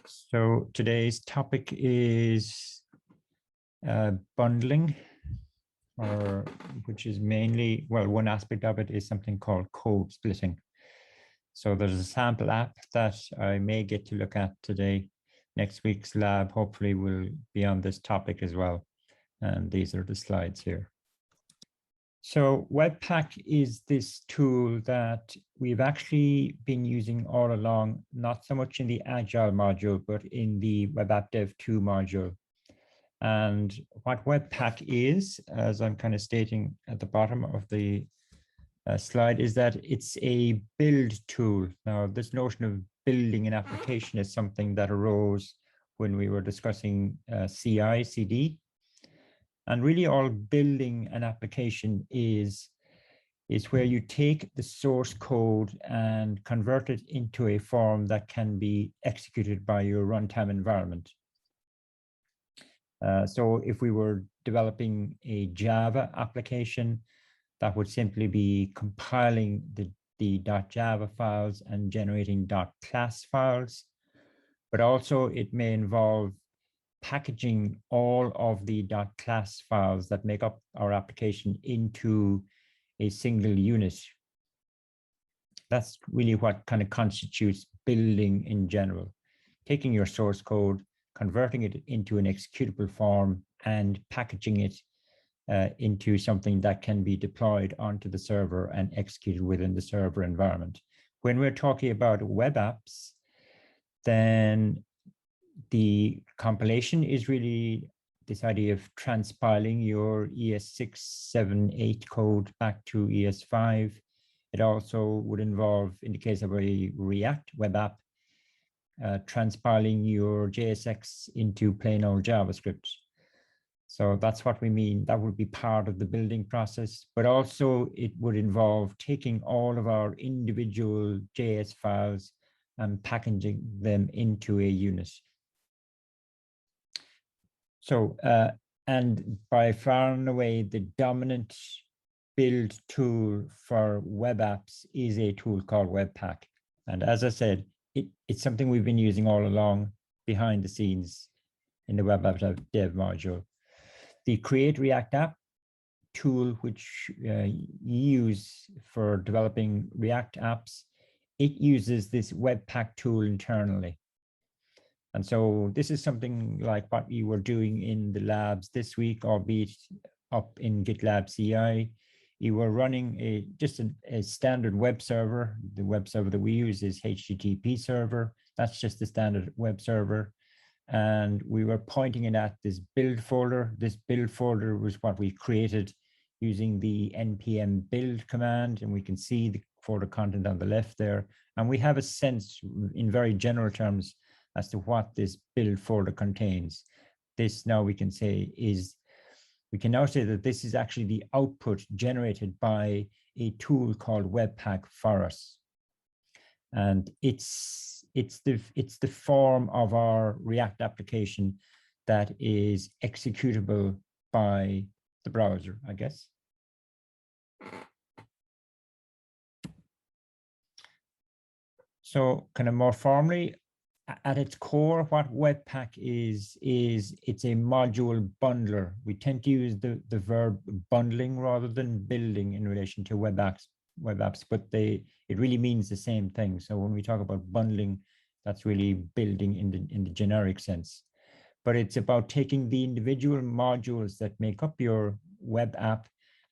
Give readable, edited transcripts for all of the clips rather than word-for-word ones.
So today's topic is bundling, which is mainly, well, one aspect of it is something called code splitting. So there's a sample app that I may get to look at today. Next week's lab hopefully will be on this topic as well. And these are the slides here. So Webpack is this tool that we've actually been using all along, not so much in the Agile module, but in the Web App Dev 2 module. And what Webpack is, as I'm kind of stating at the bottom of the slide, is that it's a build tool. Now, this notion of building an application is something that arose when we were discussing CI/CD. And really all building an application is where you take the source code and convert it into a form that can be executed by your runtime environment. So if we were developing a Java application, that would simply be compiling the .java files and generating .class files. But also it may involve packaging all of the .class files that make up our application into a single unit. That's really what kind of constitutes building in general. Taking your source code, converting it into an executable form, and packaging it into something that can be deployed onto the server and executed within the server environment. When we're talking about web apps, then the compilation is really this idea of transpiling your ES6, 7, 8 code back to ES5. It also would involve, in the case of a React web app, transpiling your JSX into plain old JavaScript. So that's what we mean. That would be part of the building process, but also it would involve taking all of our individual JS files and packaging them into a unit. So, and by far and away, the dominant build tool for web apps is a tool called Webpack. And as I said, it's something we've been using all along behind the scenes in the Web App Dev module. The Create React App tool, which you use for developing React apps, it uses this Webpack tool internally. And so this is something like what you were doing in the labs this week, albeit up in GitLab CI. You were running just a standard web server. The web server that we use is HTTP server. That's just the standard web server. And we were pointing it at this build folder. This build folder was what we created using the npm build command. And we can see the folder content on the left there. And we have a sense in very general terms as to what this build folder contains. This now we can say is, we can now say that this is actually the output generated by a tool called Webpack for us. And it's the form of our React application that is executable by the browser, I guess. So kind of more formally, at its core, what Webpack is it's a module bundler. We tend to use the verb bundling rather than building in relation to web apps, but it really means the same thing. So when we talk about bundling, that's really building in the generic sense. But it's about taking the individual modules that make up your web app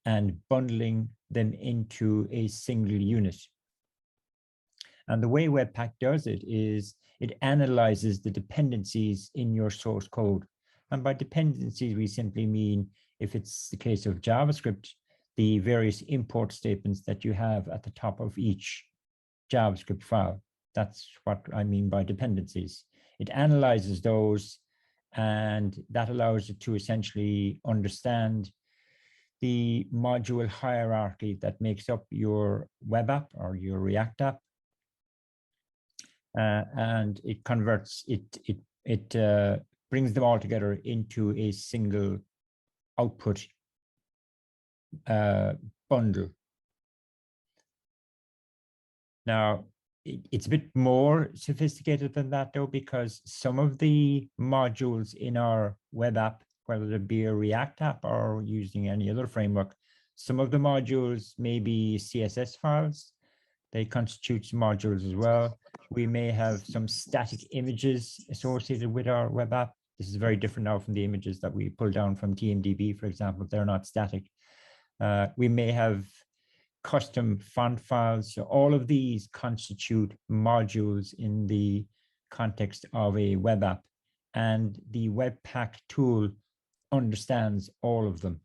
and bundling them into a single unit. And the way Webpack does it is it analyzes the dependencies in your source code. And by dependencies, we simply mean, if it's the case of JavaScript, the various import statements that you have at the top of each JavaScript file. That's what I mean by dependencies. It analyzes those, and that allows it to essentially understand the module hierarchy that makes up your web app or your React app. And it converts it brings them all together into a single output bundle. Now, it's a bit more sophisticated than that, though, because some of the modules in our web app, whether it be a React app or using any other framework, some of the modules may be CSS files. They constitute modules as well. We may have some static images associated with our web app. This is very different now from the images that we pull down from TMDB, for example. They're not static. We may have custom font files. So all of these constitute modules in the context of a web app. And the Webpack tool understands all of them.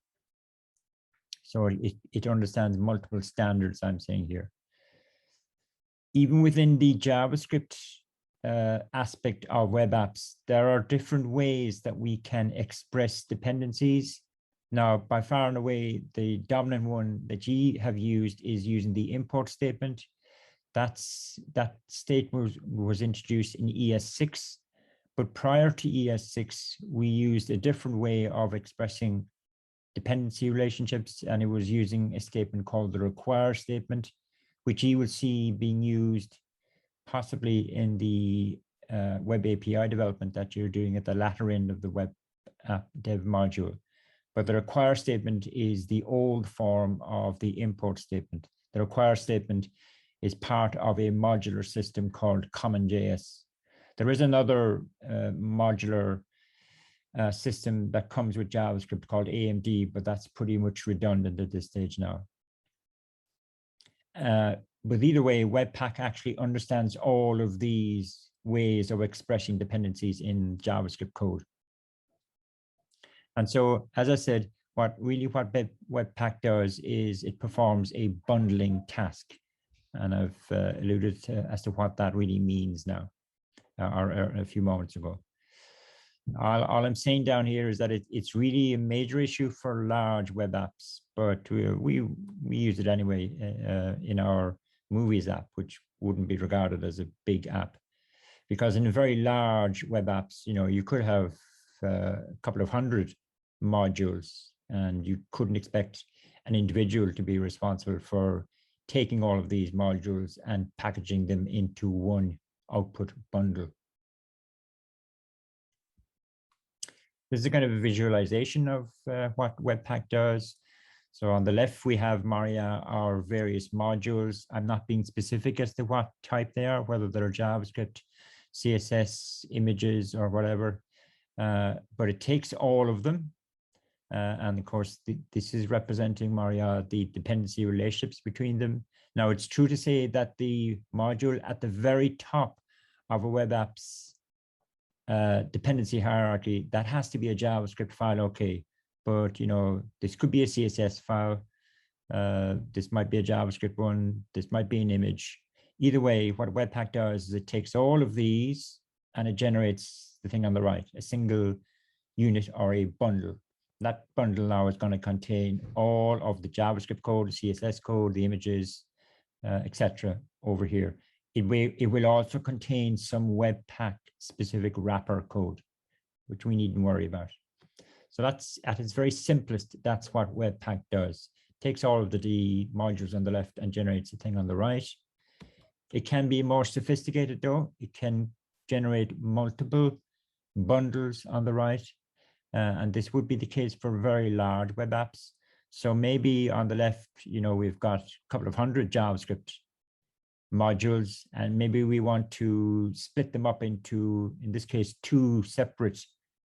So it understands multiple standards, I'm saying here. Even within the JavaScript aspect of web apps, there are different ways that we can express dependencies. Now, by far and away, the dominant one that you have used is using the import statement. That statement was introduced in ES6, but prior to ES6, we used a different way of expressing dependency relationships, and it was using a statement called the require statement, which you will see being used possibly in the web API development that you're doing at the latter end of the web app dev module. But the require statement is the old form of the import statement. The require statement is part of a modular system called CommonJS. There is another modular system that comes with JavaScript called AMD, but that's pretty much redundant at this stage now. But either way, Webpack actually understands all of these ways of expressing dependencies in JavaScript code. And so, as I said, what Webpack does is it performs a bundling task. And I've alluded to as to what that really means now, or a few moments ago. All I'm saying down here is that it's really a major issue for large web apps, but we use it anyway in our Movies app, which wouldn't be regarded as a big app, because in very large web apps, you could have a couple of hundred modules, and you couldn't expect an individual to be responsible for taking all of these modules and packaging them into one output bundle. This is a kind of a visualization of what Webpack does. So on the left, we have, Maria, our various modules. I'm not being specific as to what type they are, whether they're JavaScript, CSS, images, or whatever. But it takes all of them. And of course, this is representing, Maria, the dependency relationships between them. Now, it's true to say that the module at the very top of a web app's dependency hierarchy, that has to be a JavaScript file, okay. But, this could be a CSS file. This might be a JavaScript one. This might be an image. Either way, what Webpack does is it takes all of these and it generates the thing on the right, a single unit or a bundle. That bundle now is going to contain all of the JavaScript code, the CSS code, the images, etc. over here. It will also contain some Webpack specific wrapper code, which we needn't worry about. So that's, at its very simplest, that's what Webpack does. It takes all of the modules on the left and generates a thing on the right. It can be more sophisticated though. It can generate multiple bundles on the right. And this would be the case for very large web apps. So maybe on the left, we've got a couple of hundred JavaScript modules, and maybe we want to split them up into, in this case, 2 separate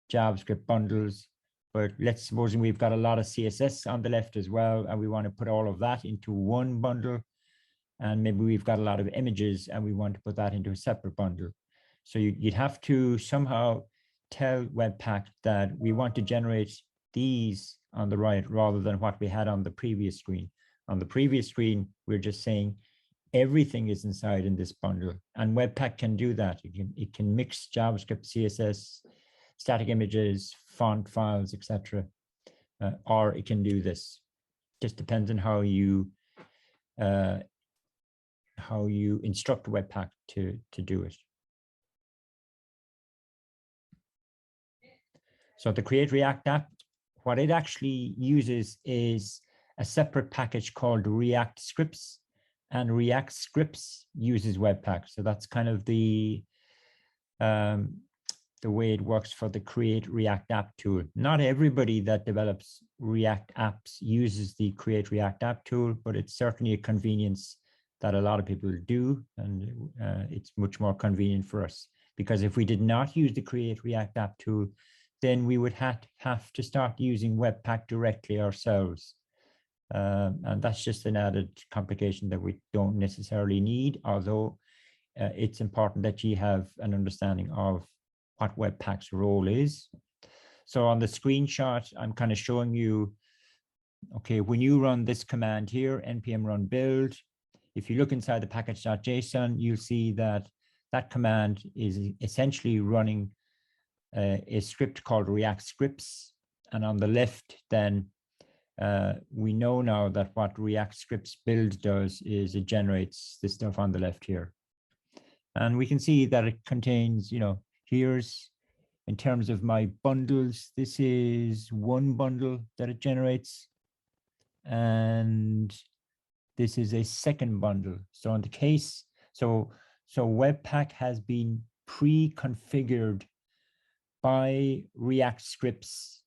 JavaScript bundles. But let's suppose we've got a lot of CSS on the left as well, and we want to put all of that into one bundle. And maybe we've got a lot of images and we want to put that into a separate bundle. So you'd have to somehow tell Webpack that we want to generate these on the right rather than what we had on the previous screen. On the previous screen, we're just saying everything is inside in this bundle, and Webpack can do that. It can mix JavaScript, CSS, static images, font files, etc. Or it can do this. Just depends on how you instruct Webpack to do it. So the Create React app, what it actually uses is a separate package called React Scripts. and React scripts uses Webpack. So that's kind of the way it works for the Create React App tool. Not everybody that develops React apps uses the Create React App tool, but it's certainly a convenience that a lot of people do, and it's much more convenient for us, because if we did not use the Create React App tool, then we would have to start using Webpack directly ourselves. And that's just an added complication that we don't necessarily need, although it's important that you have an understanding of what Webpack's role is. So on the screenshot, I'm kind of showing you, okay, when you run this command here, npm run build, if you look inside the package.json, you'll see that that command is essentially running a script called React scripts. And on the left, then we know now that what React scripts build does is it generates this stuff on the left here. And we can see that it contains, here's, in terms of my bundles, this is one bundle that it generates. And this is a second bundle. So in the case, so Webpack has been pre-configured by React scripts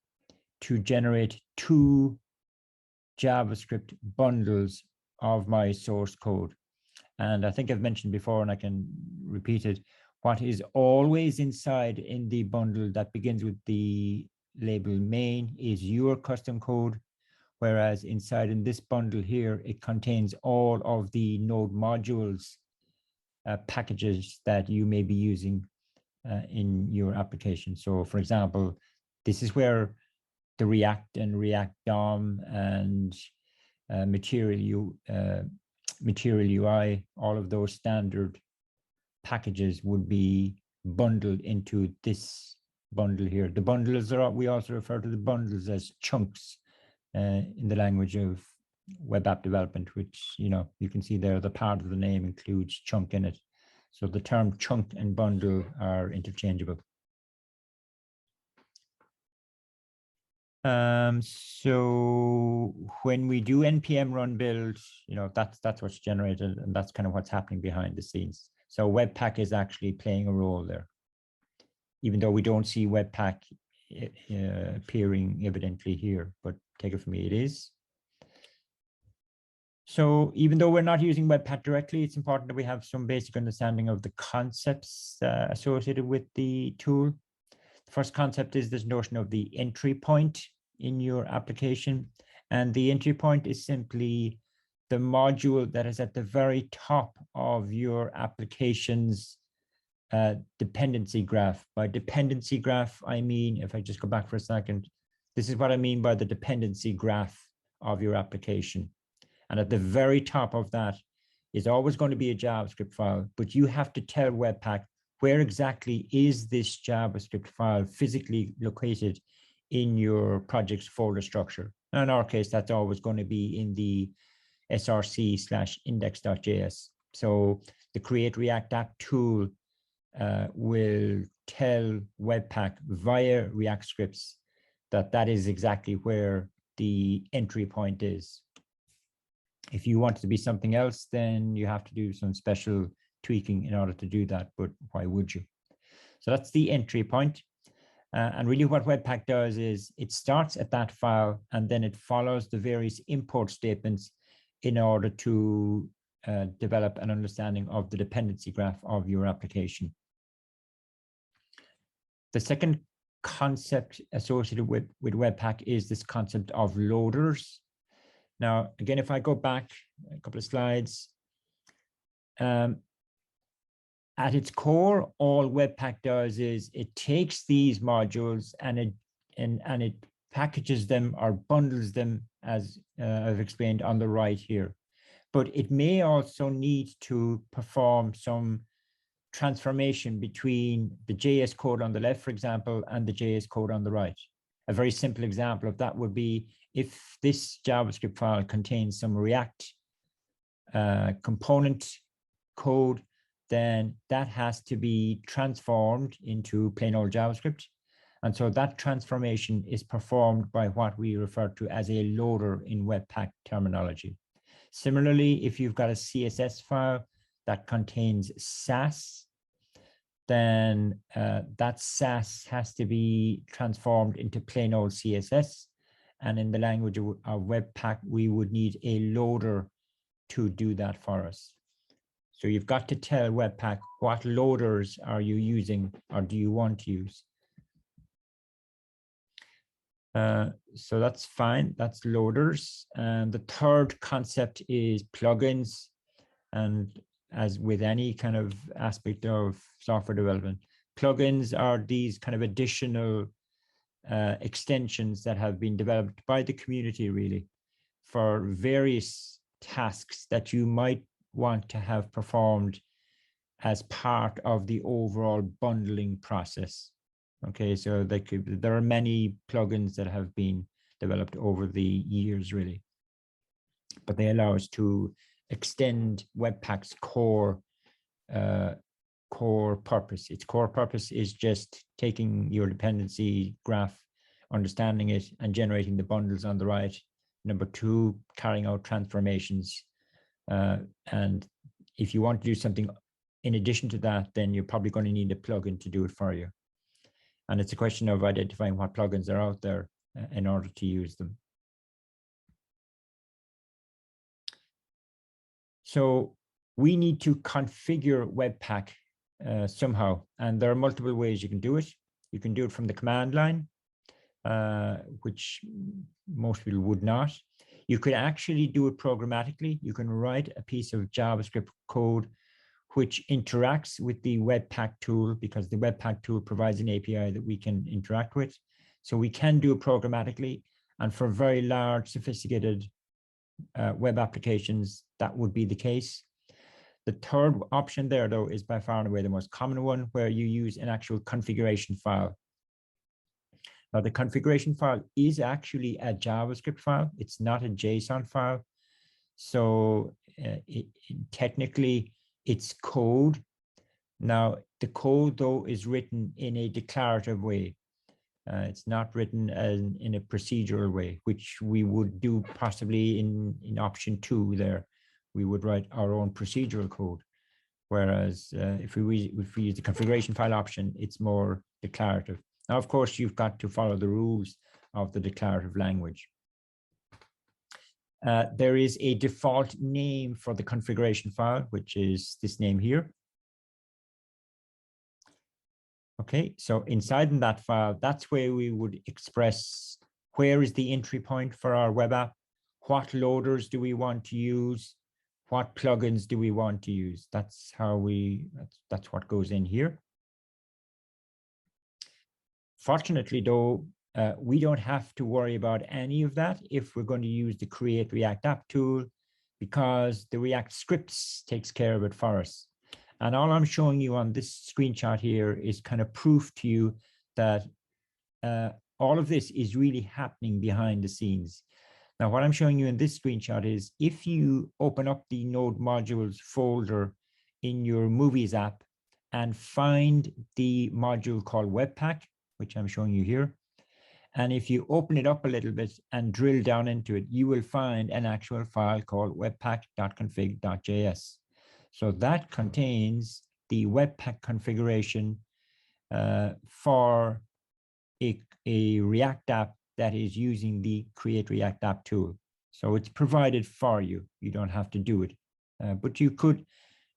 to generate 2 JavaScript bundles of my source code. And I think I've mentioned before, and I can repeat it, what is always inside in the bundle that begins with the label main is your custom code, whereas inside in this bundle here, it contains all of the node modules packages that you may be using in your application. So for example, this is where the React and React DOM and Material UI, all of those standard packages would be bundled into this bundle here. The bundles are, we also refer to the bundles as chunks in the language of web app development, which, you can see there, the part of the name includes chunk in it. So the term chunk and bundle are interchangeable. So when we do npm run build, that's what's generated, and that's kind of what's happening behind the scenes. So Webpack is actually playing a role there, even though we don't see Webpack appearing evidently here, but take it from me, it is. So even though we're not using Webpack directly, it's important that we have some basic understanding of the concepts associated with the tool. The first concept is this notion of the entry point in your application. And the entry point is simply the module that is at the very top of your application's dependency graph. By dependency graph, I mean, if I just go back for a second, this is what I mean by the dependency graph of your application. And at the very top of that is always going to be a JavaScript file, but you have to tell Webpack where exactly is this JavaScript file physically located in your project's folder structure. Now, in our case, that's always going to be in the src/index.js. So the Create React App tool will tell Webpack via React scripts that that is exactly where the entry point is. If you want it to be something else, then you have to do some special tweaking in order to do that, but why would you? So that's the entry point. And really what Webpack does is it starts at that file and then it follows the various import statements in order to develop an understanding of the dependency graph of your application. The second concept associated with Webpack is this concept of loaders. Now, again, if I go back a couple of slides, at its core, all Webpack does is it takes these modules and it packages them or bundles them, as I've explained on the right here. But it may also need to perform some transformation between the JS code on the left, for example, and the JS code on the right. A very simple example of that would be if this JavaScript file contains some React component code, then that has to be transformed into plain old JavaScript. And so that transformation is performed by what we refer to as a loader in Webpack terminology. Similarly, if you've got a CSS file that contains Sass, then that Sass has to be transformed into plain old CSS. And in the language of Webpack, we would need a loader to do that for us. So you've got to tell Webpack what loaders are you using or do you want to use. So that's fine, that's loaders. And the third concept is plugins. And as with any kind of aspect of software development, plugins are these kind of additional extensions that have been developed by the community really for various tasks that you might want to have performed as part of the overall bundling process. Okay, so there are many plugins that have been developed over the years really, but they allow us to extend Webpack's core purpose. Its core purpose is just taking your dependency graph, understanding it, and generating the bundles on the right. Number two, carrying out transformations. And if you want to do something in addition to that, then you're probably going to need a plugin to do it for you. And it's a question of identifying what plugins are out there in order to use them. So we need to configure Webpack somehow, and there are multiple ways you can do it. You can do it from the command line, which most people would not. You could actually do it programmatically. You can write a piece of JavaScript code which interacts with the Webpack tool, because the Webpack tool provides an API that we can interact with. So we can do it programmatically, and for very large, sophisticated web applications, that would be the case. The third option there, though, is by far and away the most common one, where you use an actual configuration file. Now, the configuration file is actually a JavaScript file. It's not a JSON file. So technically, it's code. Now, the code, though, is written in a declarative way. It's not written in a procedural way, which we would do possibly in option 2 there. We would write our own procedural code. Whereas if we use the configuration file option, it's more declarative. Now, of course, you've got to follow the rules of the declarative language. There is a default name for the configuration file, which is this name here. Okay, so inside that file, that's where we would express where is the entry point for our web app, what loaders do we want to use, what plugins do we want to use. That's how that's what goes in here. Fortunately, though, we don't have to worry about any of that if we're going to use the Create React App tool, because the React scripts takes care of it for us. And all I'm showing you on this screenshot here is kind of proof to you that all of this is really happening behind the scenes. Now, what I'm showing you in this screenshot is if you open up the Node modules folder in your Movies app and find the module called Webpack, which I'm showing you here, and if you open it up a little bit and drill down into it, you will find an actual file called webpack.config.js. So that contains the Webpack configuration for a React app that is using the Create React App tool. So it's provided for you. You don't have to do it. But you could,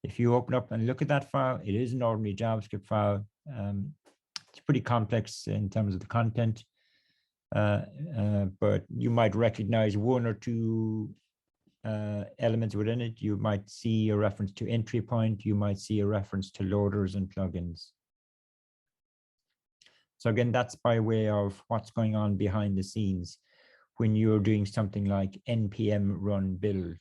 if you open up and look at that file, it is an ordinary JavaScript file. It's pretty complex in terms of the content, but you might recognize one or two elements within it. You might see a reference to entry point. You might see a reference to loaders and plugins. So again, that's by way of what's going on behind the scenes when you're doing something like npm run build.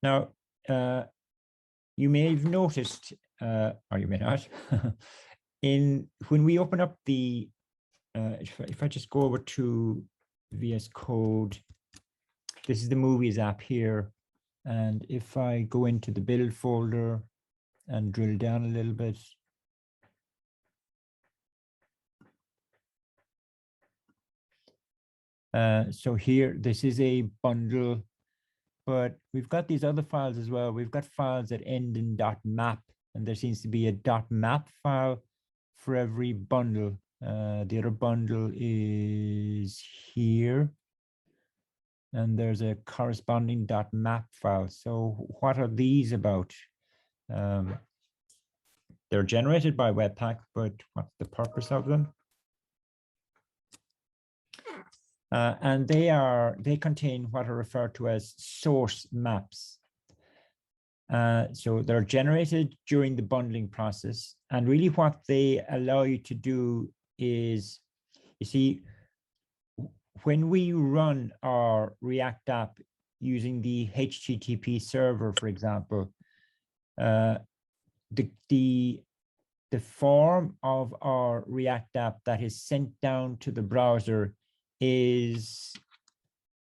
Now, you may have noticed, or you may not, when we open up the, if I just go over to VS Code, this is the Movies app here. And if I go into the build folder and drill down a little bit, So here, this is a bundle, but we've got these other files as well. We've got files that end in .map, and there seems to be a .map file for every bundle. The other bundle is here, and there's a corresponding .map file. So what are these about? They're generated by Webpack, but what's the purpose of them? And they contain what are referred to as source maps. So they're generated during the bundling process. And really what they allow you to do is, you see, when we run our React app using the HTTP server, for example, the form of our React app that is sent down to the browser is,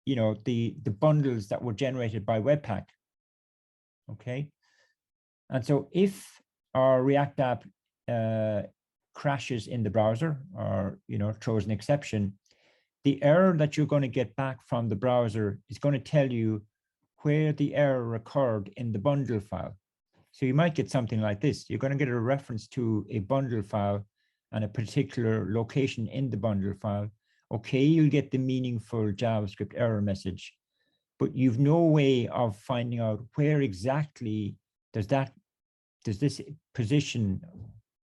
the bundles that were generated by Webpack. Okay. And so if our React app crashes in the browser or, throws an exception, the error that you're going to get back from the browser is going to tell you where the error occurred in the bundle file. So you might get something like this. You're going to get a reference to a bundle file and a particular location in the bundle file. Okay, you'll get the meaningful JavaScript error message, but you've no way of finding out where exactly does this position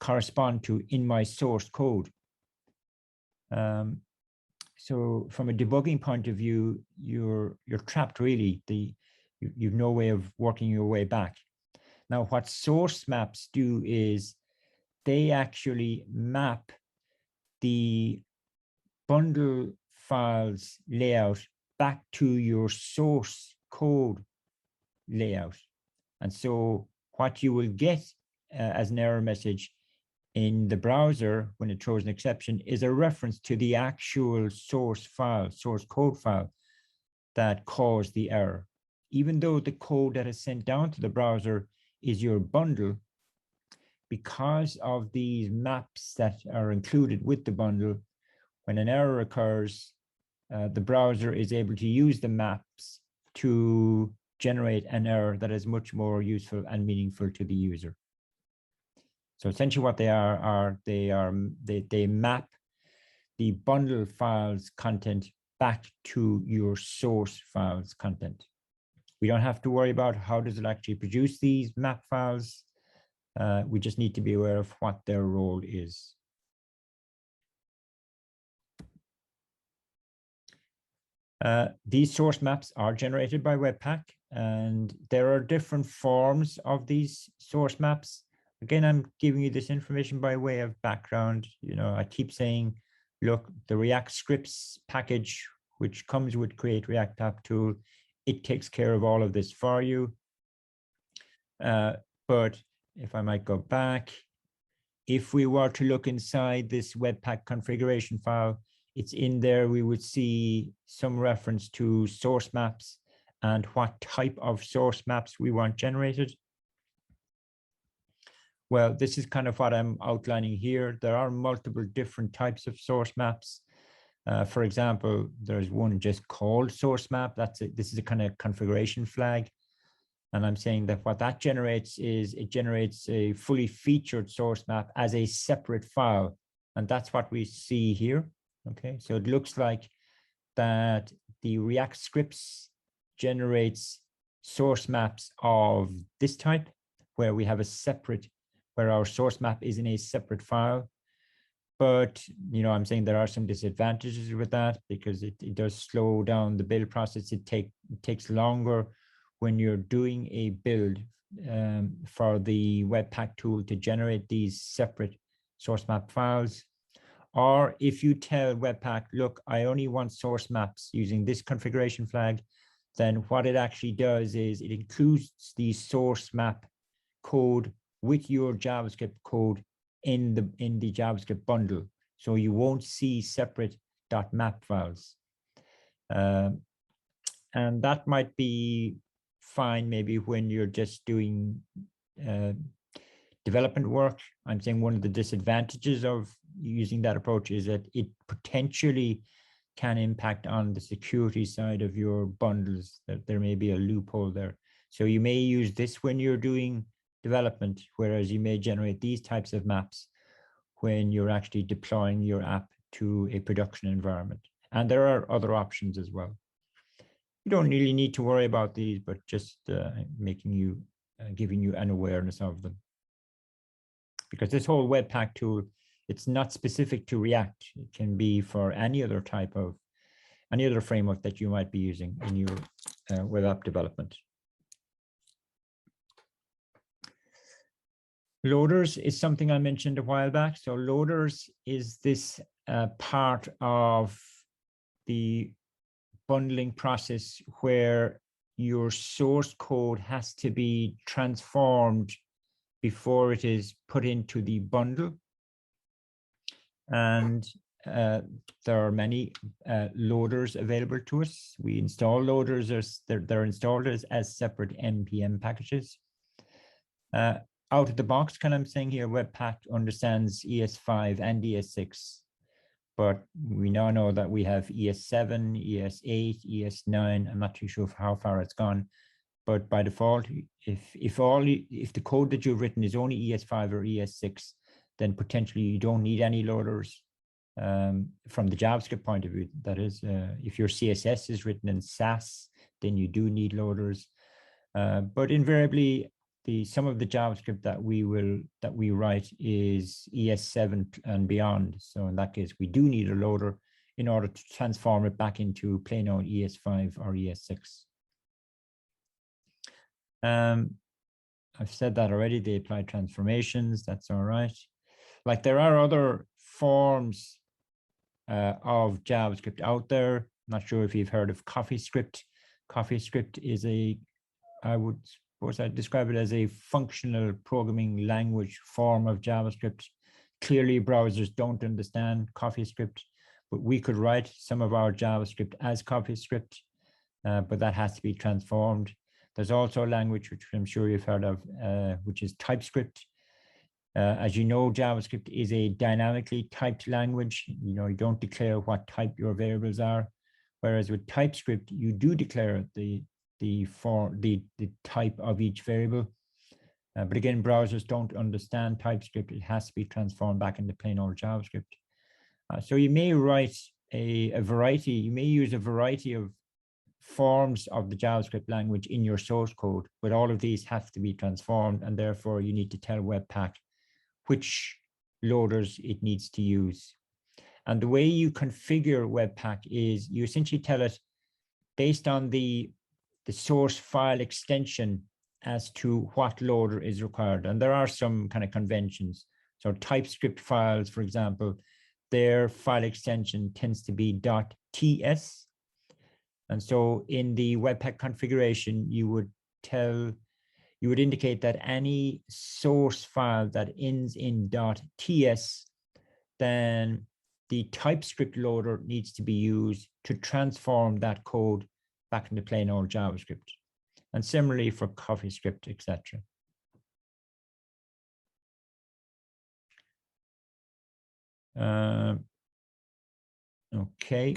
correspond to in my source code. So from a debugging point of view, you're trapped really. You've no way of working your way back. Now, what source maps do is they actually map the bundle files layout back to your source code layout. And so what you will get as an error message in the browser when it throws an exception is a reference to the actual source code file that caused the error. Even though the code that is sent down to the browser is your bundle, because of these maps that are included with the bundle, when an error occurs, the browser is able to use the maps to generate an error that is much more useful and meaningful to the user. So essentially what they are they map the bundle files content back to your source files content. We don't have to worry about how does it actually produce these map files. We just need to be aware of what their role is. These source maps are generated by Webpack, and there are different forms of these source maps. Again, I'm giving you this information by way of background. I keep saying, look, the React scripts package, which comes with Create React App tool, it takes care of all of this for you. But if I might go back, if we were to look inside this Webpack configuration file, it's in there. We would see some reference to source maps and what type of source maps we want generated. Well, this is kind of what I'm outlining here. There are multiple different types of source maps. For example, there's one just called source map. This is a kind of configuration flag. And I'm saying that what that generates is it generates a fully featured source map as a separate file. And that's what we see here. Okay, so it looks like that the React scripts generates source maps of this type, where we have where our source map is in a separate file. But, I'm saying there are some disadvantages with that because it does slow down the build process. It takes longer when you're doing a build for the Webpack tool to generate these separate source map files. Or if you tell Webpack, look, I only want source maps using this configuration flag, then what it actually does is it includes the source map code with your JavaScript code in the JavaScript bundle. So you won't see separate .map files. And that might be fine maybe when you're just doing development work. I'm saying one of the disadvantages of using that approach is that it potentially can impact on the security side of your bundles, that there may be a loophole there. So you may use this when you're doing development, whereas you may generate these types of maps when you're actually deploying your app to a production environment. And there are other options as well. You don't really need to worry about these, but just making you, giving you an awareness of them. Because this whole Webpack tool, it's not specific to React. It can be for any other type of, any other framework that you might be using in your web app development. Loaders is something I mentioned a while back. So loaders is this part of the bundling process where your source code has to be transformed before it is put into the bundle. And there are many loaders available to us. We install loaders, they're installed as separate NPM packages. Out of the box, kind of saying here, Webpack understands ES5 and ES6, but we now know that we have ES7, ES8, ES9. I'm not too sure how far it's gone, but by default, if the code that you've written is only ES5 or ES6, then potentially you don't need any loaders from the JavaScript point of view. That is, if your CSS is written in Sass, then you do need loaders. But invariably, some of the JavaScript that we write is ES7 and beyond. So in that case, we do need a loader in order to transform it back into plain old ES5 or ES6. I've said that already. They apply transformations. That's all right. Like there are other forms of JavaScript out there. Not sure if you've heard of CoffeeScript. CoffeeScript is I suppose I'd describe it as a functional programming language form of JavaScript. Clearly, browsers don't understand CoffeeScript, but we could write some of our JavaScript as CoffeeScript, but that has to be transformed. There's also a language which I'm sure you've heard of, which is TypeScript. As you know, JavaScript is a dynamically typed language. You know, you don't declare what type your variables are, whereas with TypeScript, you do declare the type of each variable. But again, browsers don't understand TypeScript. It has to be transformed back into plain old JavaScript. So you may write a variety, you may use a variety of forms of the JavaScript language in your source code, but all of these have to be transformed, and therefore you need to tell Webpack which loaders it needs to use. And the way you configure Webpack is you essentially tell it based on the source file extension as to what loader is required. And there are some kind of conventions. So TypeScript files, for example, their file extension tends to be .ts. And so in the Webpack configuration, you would indicate that any source file that ends in .ts, then the TypeScript loader needs to be used to transform that code back into plain old JavaScript. And similarly for CoffeeScript, etc. Okay.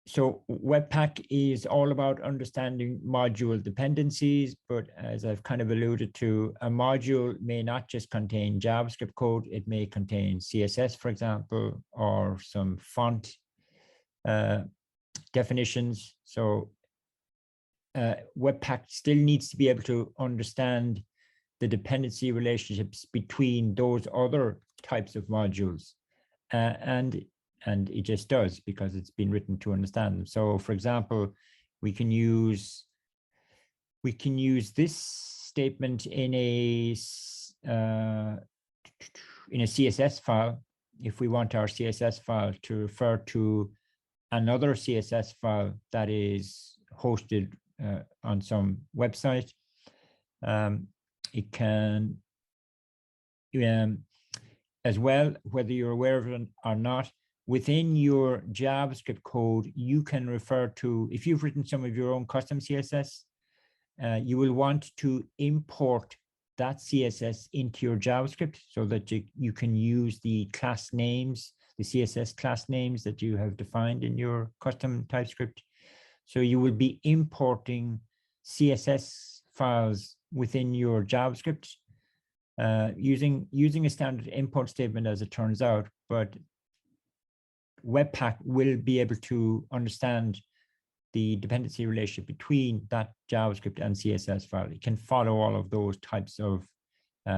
So Webpack is all about understanding module dependencies, but as I've kind of alluded to, a module may not just contain JavaScript code, it may contain CSS, for example, or some font definitions. So Webpack still needs to be able to understand the dependency relationships between those other types of modules. And it just does, because it's been written to understand them. So for example, we can use this statement in a CSS file if we want our CSS file to refer to another CSS file that is hosted on some website. It can, as well, whether you're aware of it or not, within your JavaScript code, you can refer to, if you've written some of your own custom CSS, you will want to import that CSS into your JavaScript so that you can use the class names, the CSS class names that you have defined in your custom TypeScript. So you will be importing CSS files within your JavaScript using a standard import statement, as it turns out, but Webpack will be able to understand the dependency relationship between that JavaScript and CSS file. It can follow all of those types of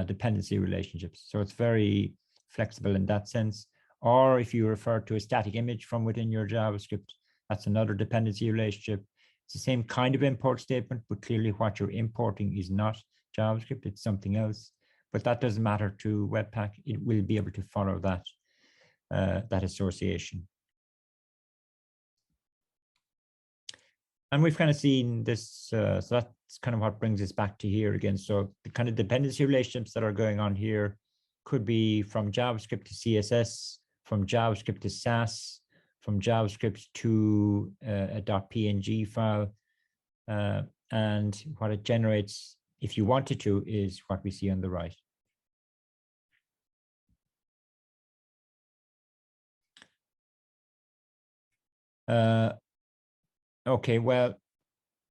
dependency relationships. So it's very flexible in that sense. Or if you refer to a static image from within your JavaScript, that's another dependency relationship. It's the same kind of import statement, but clearly what you're importing is not JavaScript, it's something else. But that doesn't matter to Webpack. It will be able to follow that, that association. And we've kind of seen this, so that's kind of what brings us back to here again. So the kind of dependency relationships that are going on here could be from JavaScript to CSS, from JavaScript to Sass, from JavaScript to a .png file. And what it generates, if you wanted to, is what we see on the right. Okay, well,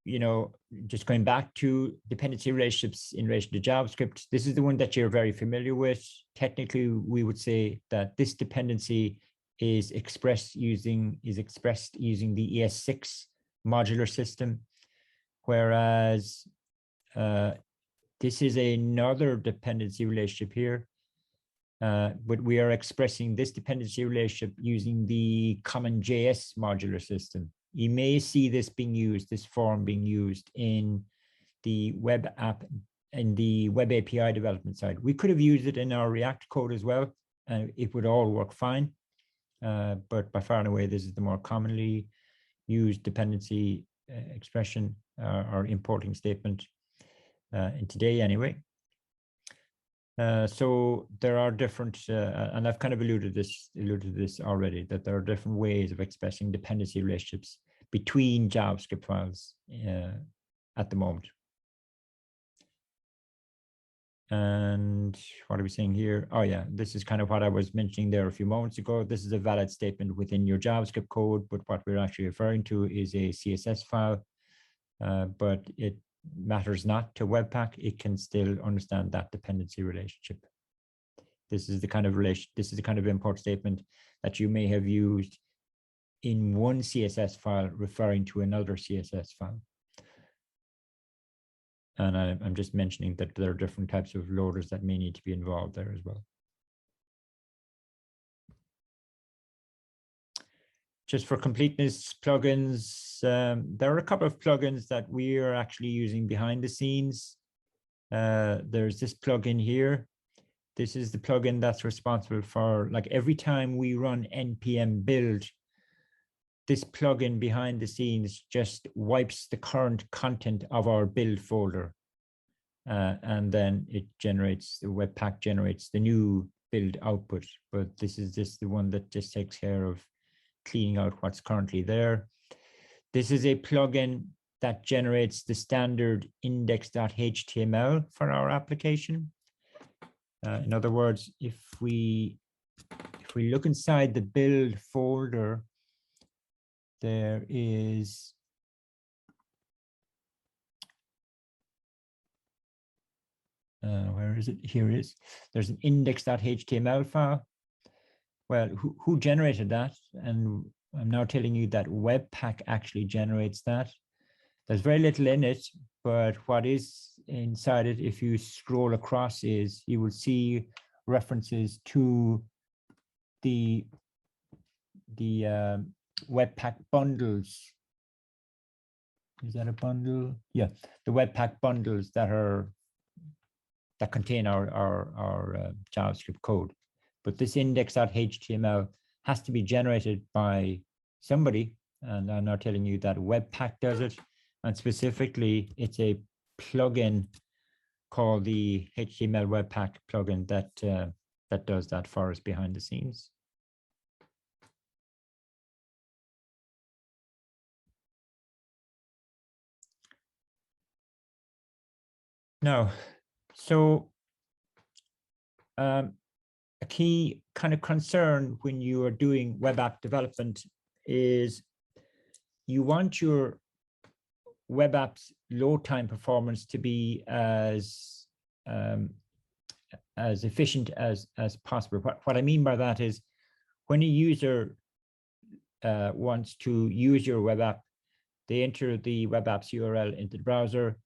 you know, just going back to dependency relationships in relation to JavaScript, this is the one that you're very familiar with. Technically, we would say that this dependency is expressed using the ES6 modular system, whereas this is another dependency relationship here. But we are expressing this dependency relationship using the common JS modular system. You may see this being used, this form being used in the web app and the web API development side. We could have used it in our React code as well, and it would all work fine. But by far and away, this is the more commonly used dependency expression or importing statement in today anyway. So there are different, and I've kind of alluded to this already, that there are different ways of expressing dependency relationships between JavaScript files at the moment. And what are we saying here? Oh yeah, this is kind of what I was mentioning there a few moments ago. This is a valid statement within your JavaScript code, but what we're actually referring to is a CSS file, but it matters not to Webpack. It can still understand that dependency relationship. This is the kind of import statement that you may have used in one CSS file referring to another CSS file. And I'm just mentioning that there are different types of loaders that may need to be involved there as well. Just for completeness, plugins, there are a couple of plugins that we are actually using behind the scenes. There's this plugin here. This is the plugin that's responsible for, like, every time we run npm build, this plugin behind the scenes just wipes the current content of our build folder. And then it generates, the Webpack generates the new build output. But this is just the one that just takes care of cleaning out what's currently there. This is a plugin that generates the standard index.html for our application. In other words, if we look inside the build folder, there is where is it? Here it is. There's an index.html file. Well, who generated that? And I'm now telling you that Webpack actually generates that. There's very little in it, but what is inside it, if you scroll across, is you will see references to the Webpack bundles. Is that a bundle? Yeah, the Webpack bundles that contain our JavaScript code. But this index.html has to be generated by somebody, and I'm now telling you that Webpack does it, and specifically it's a plugin called the HTML Webpack plugin that does that for us behind the scenes. Now, so a key kind of concern when you are doing web app development is you want your web app's load time performance to be as efficient as possible. What I mean by that is when a user wants to use your web app, they enter the web app's URL into the browser.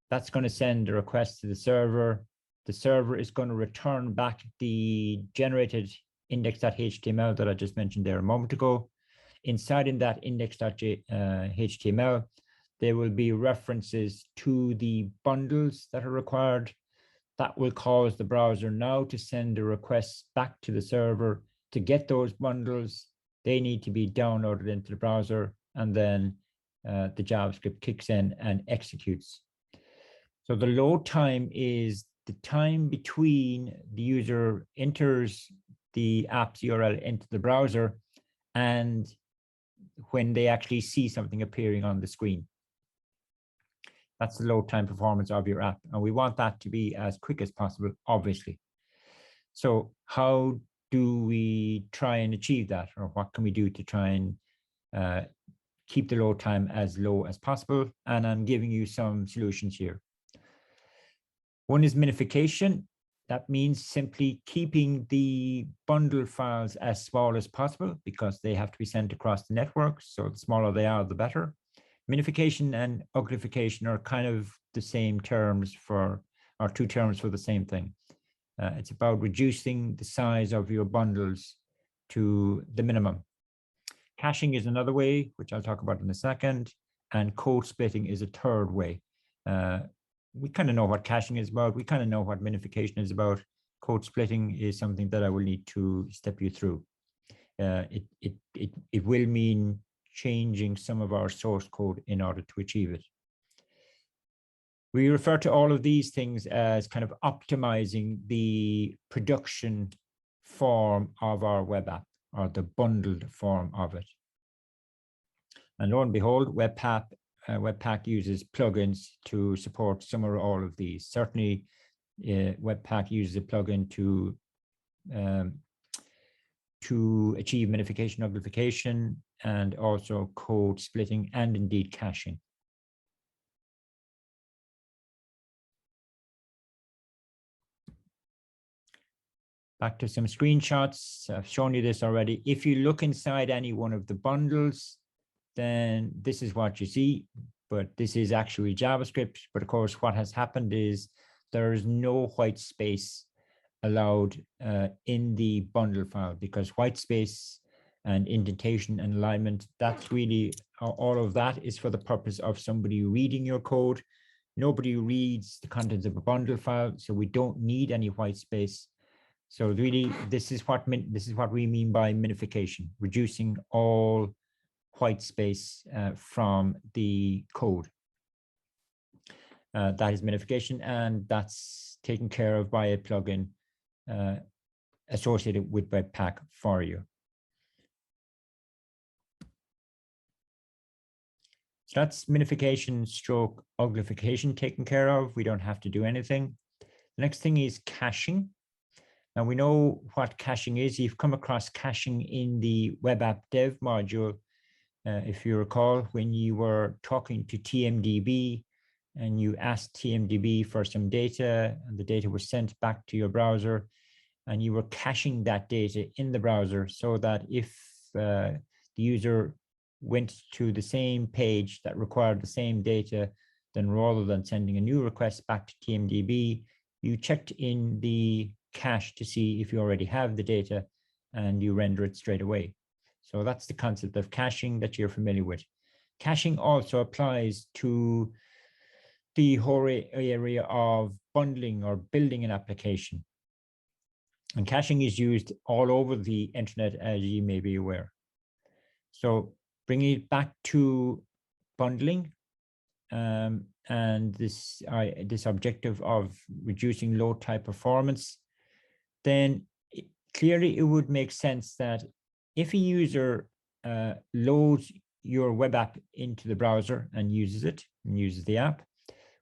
That's going to send a request to the server. The server is going to return back the generated index.html that I just mentioned there a moment ago. Inside in that index.html, there will be references to the bundles that are required. That will cause the browser now to send a request back to the server to get those bundles. They need to be downloaded into the browser, and then the JavaScript kicks in and executes. So the load time is the time between the user enters the app's URL into the browser and when they actually see something appearing on the screen. That's the load time performance of your app. And we want that to be as quick as possible, obviously. So how do we try and achieve that? Or what can we do to try and keep the load time as low as possible? And I'm giving you some solutions here. One is minification. That means simply keeping the bundle files as small as possible because they have to be sent across the network. So the smaller they are, the better. Minification and uglification are kind of the same terms for, or two terms for the same thing. It's about reducing the size of your bundles to the minimum. Caching is another way, which I'll talk about in a second, and code splitting is a third way. We kind of know what caching is about. We kind of know what minification is about. Code splitting is something that I will need to step you through. It will mean changing some of our source code in order to achieve it. We refer to all of these things as kind of optimizing the production form of our web app, or the bundled form of it. And lo and behold, Webpack uses plugins to support some or all of these. Certainly, Webpack uses a plugin to achieve minification, uglification, and also code splitting, and indeed caching. Back to some screenshots. I've shown you this already. If you look inside any one of the bundles, then this is what you see, but this is actually JavaScript. But of course, what has happened is there is no white space allowed in the bundle file, because white space and indentation and alignment, that's really, all of that is for the purpose of somebody reading your code. Nobody reads the contents of a bundle file, so we don't need any white space. So really, this is what we mean by minification, reducing all white space from the code. That is minification, and that's taken care of by a plugin associated with Webpack for you. So that's minification stroke uglification taken care of. We don't have to do anything. The next thing is caching. Now we know what caching is. You've come across caching in the web app dev module. If you recall, when you were talking to TMDB and you asked TMDB for some data, and the data was sent back to your browser, and you were caching that data in the browser so that if the user went to the same page that required the same data, then rather than sending a new request back to TMDB, you checked in the cache to see if you already have the data and you render it straight away. So that's the concept of caching that you're familiar with. Caching also applies to the whole area of bundling or building an application. And caching is used all over the internet, as you may be aware. So bringing it back to bundling and this objective of reducing load time performance, then clearly it would make sense that if a user loads your web app into the browser and uses the app,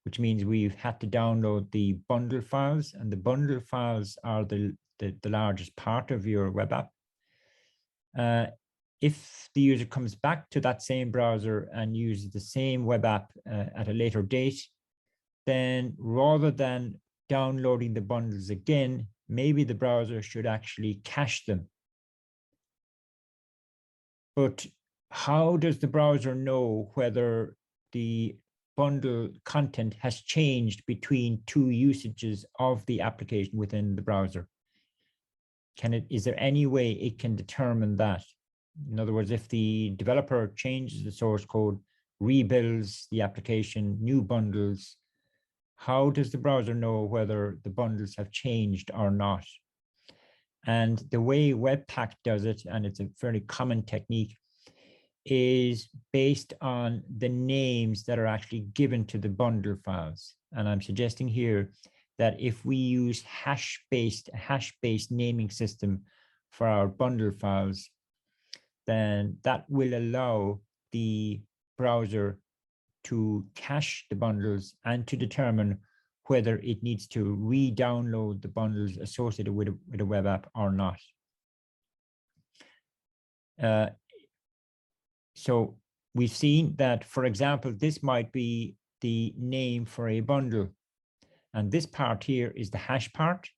which means we've had to download the bundle files, and the bundle files are the the largest part of your web app. If the user comes back to that same browser and uses the same web app at a later date, then rather than downloading the bundles again, maybe the browser should actually cache them. But how does the browser know whether the bundle content has changed between two usages of the application within the browser? Is there any way it can determine that? In other words, if the developer changes the source code, rebuilds the application, new bundles, how does the browser know whether the bundles have changed or not? And the way Webpack does it, and it's a fairly common technique, is based on the names that are actually given to the bundle files. And I'm suggesting here that if we use hash-based naming system for our bundle files, then that will allow the browser to cache the bundles and to determine whether it needs to re-download the bundles associated with a web app or not. So we've seen that, for example, this might be the name for a bundle. And this part here is the hash part.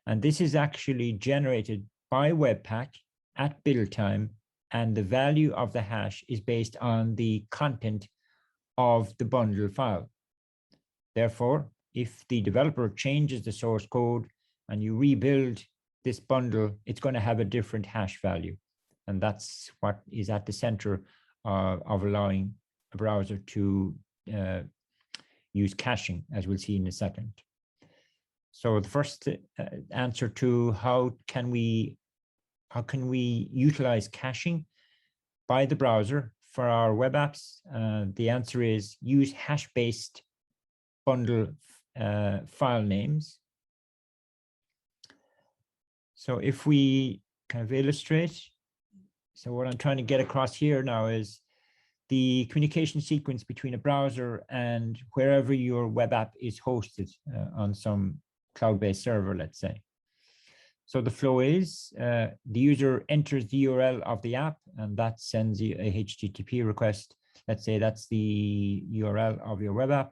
And this is actually generated by Webpack at build time. And the value of the hash is based on the content of the bundle file. Therefore, if the developer changes the source code and you rebuild this bundle, it's going to have a different hash value. And that's what is at the center of allowing a browser to use caching, as we'll see in a second. So the first answer to how can we utilize caching by the browser for our web apps, the answer is use hash-based bundle file names. So if we kind of illustrate, so what I'm trying to get across here now is the communication sequence between a browser and wherever your web app is hosted on some cloud-based server, let's say. So the flow is the user enters the URL of the app, and that sends you a HTTP request. Let's say that's the URL of your web app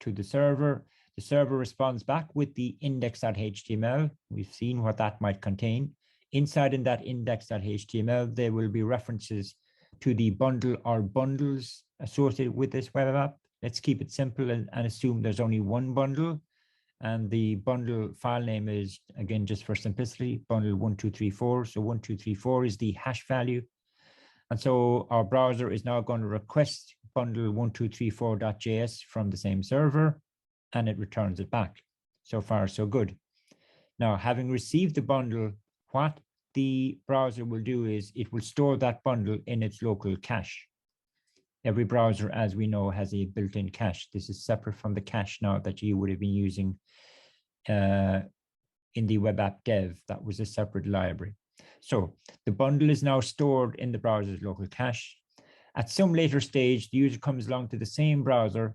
to the server. The server responds back with the index.html. We've seen what that might contain. Inside in that index.html, there will be references to the bundle or bundles associated with this web app. Let's keep it simple and assume there's only one bundle. And the bundle file name is, again, just for simplicity, bundle 1234. So 1234 is the hash value. And so our browser is now going to request bundle 1234.js from the same server, and it returns it back. So far, so good. Now, having received the bundle, what the browser will do is it will store that bundle in its local cache. Every browser, as we know, has a built-in cache. This is separate from the cache now that you would have been using in the web app dev. That was a separate library. So the bundle is now stored in the browser's local cache. At some later stage, the user comes along to the same browser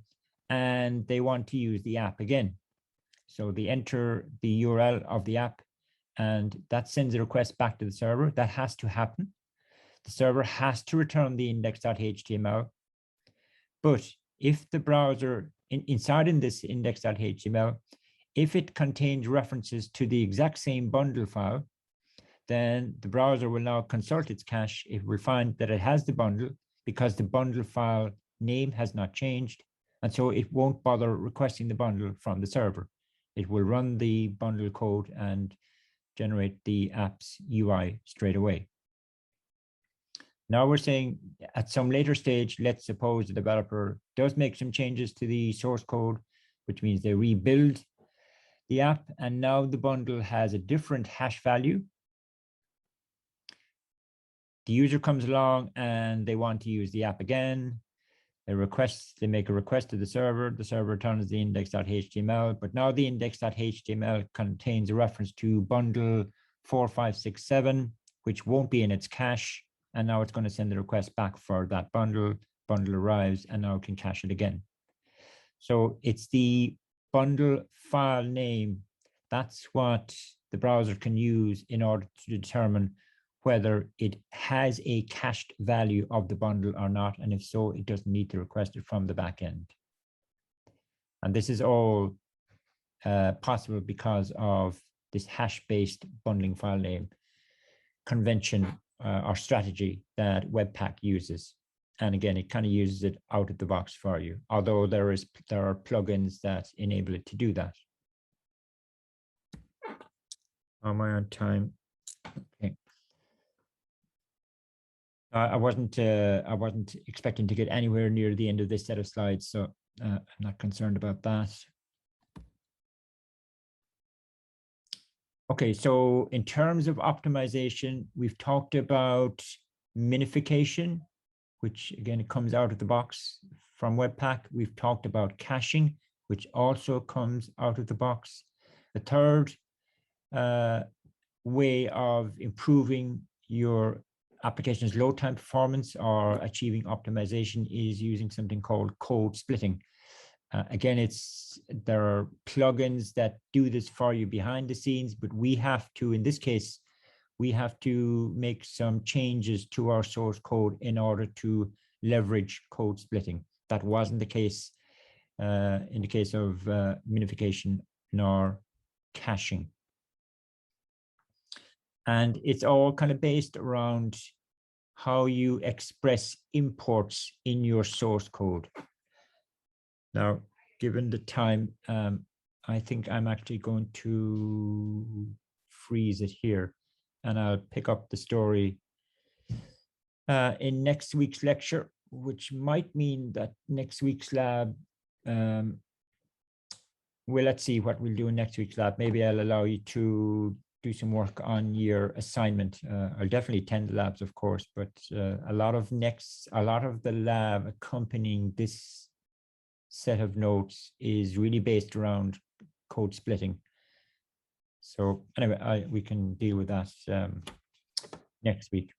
and they want to use the app again. So they enter the URL of the app and that sends a request back to the server. That has to happen. The server has to return the index.html. But if the browser inside in this index.html, if it contains references to the exact same bundle file, then the browser will now consult its cache. It will find that it has the bundle because the bundle file name has not changed. And so it won't bother requesting the bundle from the server. It will run the bundle code and generate the app's UI straight away. Now we're saying at some later stage, let's suppose the developer does make some changes to the source code, which means they rebuild the app, and now the bundle has a different hash value. The user comes along and they want to use the app again. They make a request to the server returns the index.html, but now the index.html contains a reference to bundle 4567, which won't be in its cache. And now it's going to send the request back for that bundle. Bundle arrives and now it can cache it again. So it's the bundle file name. That's what the browser can use in order to determine whether it has a cached value of the bundle or not, and if so, it doesn't need to request it from the backend. And this is all possible because of this hash-based bundling file name convention or strategy that Webpack uses. And again, it kind of uses it out of the box for you, although there are plugins that enable it to do that. Am I on time? Okay. I wasn't expecting to get anywhere near the end of this set of slides, so I'm not concerned about that. Okay, so in terms of optimization, we've talked about minification, which again, it comes out of the box from Webpack. We've talked about caching, which also comes out of the box. The third way of improving your application's load time performance or achieving optimization is using something called code splitting. Again, there are plugins that do this for you behind the scenes, but we have to, in this case, we have to make some changes to our source code in order to leverage code splitting. That wasn't the case in the case of minification nor caching. And it's all kind of based around how you express imports in your source code. Now, given the time, I think I'm actually going to freeze it here, and I'll pick up the story in next week's lecture, which might mean that next week's lab, well, let's see what we'll do in next week's lab. Maybe I'll allow you to do some work on your assignment. I'll definitely attend the labs, of course, but a lot of the lab accompanying this set of notes is really based around code splitting. So anyway, we can deal with that next week.